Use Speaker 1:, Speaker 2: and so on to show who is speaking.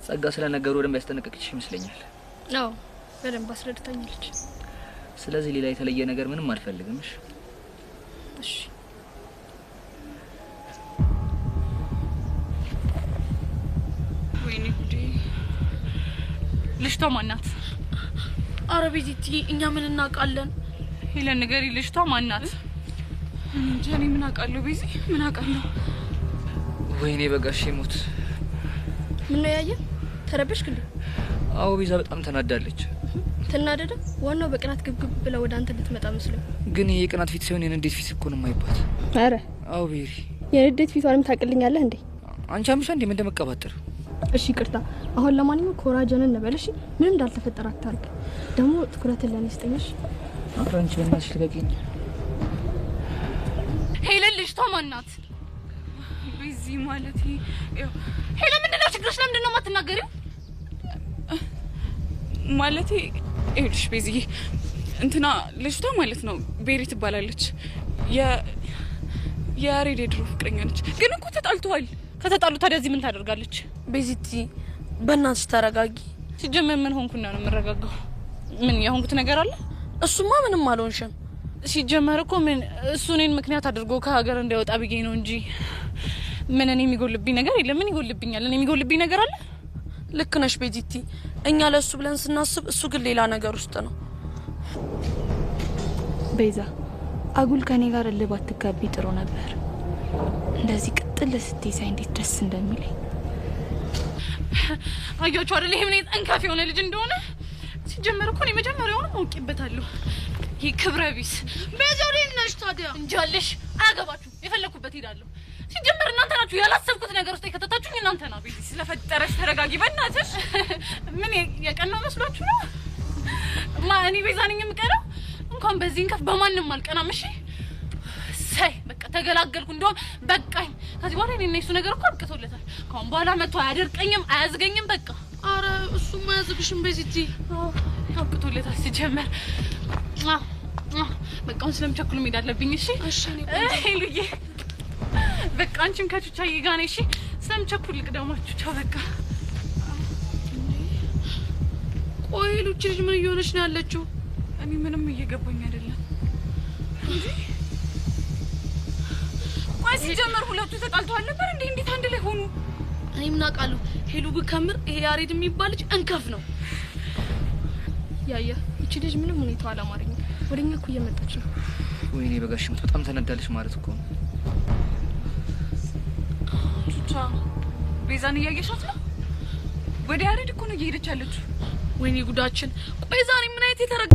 Speaker 1: ጸጋ ስለነገሩ ወደም ያስጠነቀቅሽ ይመስለኛል።
Speaker 2: አዎ በደንብ አስረድታኛለች።
Speaker 1: ስለዚህ ሌላ የተለየ ነገር ምንም አልፈልግም።
Speaker 2: እሺ
Speaker 3: ወይኔ ጉዴ ልጅቷ ማናት?
Speaker 2: አረ ቤዚቲ እኛ ምን እናውቃለን?
Speaker 3: ሄለን ነገር ልጅቷ ማናት? እንጂ እኔ ምን አውቃለሁ? ቤዚ ምን አውቃለሁ?
Speaker 1: ወይኔ በጋሽ ሞት
Speaker 2: ምን ነው ያየ? ተረበሽክ እንዴ?
Speaker 1: አዎ ቤዛ በጣም ተናዳለች።
Speaker 2: ተናደደ? ዋናው በቅናት ግብግብ ብላ ወደ አንተ ልትመጣ መስለው።
Speaker 1: ግን ይሄ ቅናት ፊት ሳይሆን የንዴት ፊት እኮ ነው የማይባት።
Speaker 2: አረ
Speaker 1: አዎ ቤሪ
Speaker 2: የንዴት ፊቷንም ታቅልኛለህ እንዴ?
Speaker 1: አንቺ አምሻ እንዴ ምን እንደመቀባጠር?
Speaker 2: እሺ ይቅርታ። አሁን ለማንኛውም ኮራጀንን ነበልሽ ምንም እንዳልተፈጠረ አታርግ። ደግሞ ትኩረትን ለኔ ስጠኝሽ።
Speaker 1: አንቺ በእናትሽ ልቀቂኝ።
Speaker 3: ሄለን ልጅቷ ማናት? ቤዚ ማለት ሄለን ምንድነው ችግርሽ? ለምንድነው የማትናገሪው? ማለት ይኸውልሽ ቤዚ እንትና ልጅቷ ማለት ነው ቤሪ ትባላለች። የያሬድ ድሮ ፍቅረኛ ነች። ግን እኮ ተጣልተዋል። ከተጣሉ ታዲያ እዚህ ምን ታደርጋለች? ቤዚቲ በእናትሽ ተረጋጊ። ሲጀመር ምን ሆንኩና ነው የምረጋጋው? ምን የሆንኩት ነገር አለ? እሱማ ምንም አልሆንሽም። ሲጀመር እኮ ምን እሱ እኔን ምክንያት አድርጎ ከሀገር እንዳይወጣ ብዬ ነው እንጂ ምን እኔ የሚጎልብኝ ነገር የለም። ምን ይጎልብኛል? እኔ የሚጎልብኝ ነገር አለ? ልክ ነሽ ቤዚቲ። እኛ ለሱ ብለን ስናስብ እሱ ግን ሌላ ነገር ውስጥ ነው።
Speaker 4: ቤዛ አጉል ከኔ ጋር ልባት ትጋቢ ጥሩ ነበር። እንደዚህ ቅጥል ስትይ ሳይ እንዴት ደስ እንደሚለኝ
Speaker 3: አያችሁ አይደል? ይሄ ምን እንካፍ የሆነ ልጅ እንደሆነ ሲጀመር እኮ እኔ መጀመሪያውንም አውቄበታለሁ። ይሄ ክብረ ቢስ ቤዛው ላይ ነሽ። ታዲያ እንጃለሽ አያገባችሁ። የፈለኩበት ሄዳለሁ። ሲጀመር እናንተ ናችሁ ያላሰብኩት ነገር ውስጥ የከተታችሁኝ እናንተ ናችሁ። ቤዚ ስለፈጠረሽ ተረጋጊ በእናትሽ። ምን የቀናው መስሏችሁ ነው? እኔ ቤዛ ነኝ የምቀናው? እንኳን በዚህ እንከፍ በማንም አልቀናም። እሺ ሳይ በቃ ተገላገልኩ። እንደውም በቃኝ። ከዚህ በኋላ እኔ እና እሱ ነገር እኮ አብቅቶለታል። ካሁን በኋላ መጥቶ አያደርቀኝም አያዝገኝም። በቃ አረ እሱም አያዝግሽም ቤዚቲ። አብቅቶለታል ሲጀመር። በቃ አሁን ስለምቸኩል መሄድ አለብኝ። እሺ ሄሉዬ በቃ አንቺም ከቹቻዬ ጋር ነሽ። እሺ ስለምቸኩል ልቅደማችሁ። ቻው በቃ። ቆይ ሉቺ ልጅ ምን እየሆነች ነው ያለችው? እኔ ምንም እየገባኝ አይደለም። እንዴ ቆይ ሲጀመር ሁለቱ ተጣልተዋል ነበር እንዴ? እንዴት አንድ ላይ ሆኑ? እኔ ምን አውቃለሁ? ሄሉ ብከምር ይሄ ያሬድ የሚባል ልጅ እንከፍ ነው።
Speaker 2: ያያ እቺ ልጅ ምንም ሁኔታው አላማረኝም። ወደኛ እኮ እየመጣች ነው።
Speaker 1: ወይኔ በጋሽ ሞት በጣም ተናዳለች ማለት እኮ ነው።
Speaker 3: ቹቻ ቤዛን እያየሻት ነው? ወደ ያሬድ እኮ ነው እየሄደች ያለችው። ወይኔ ጉዳችን። ቆይ ዛሬ ምን አይነት የተረጋ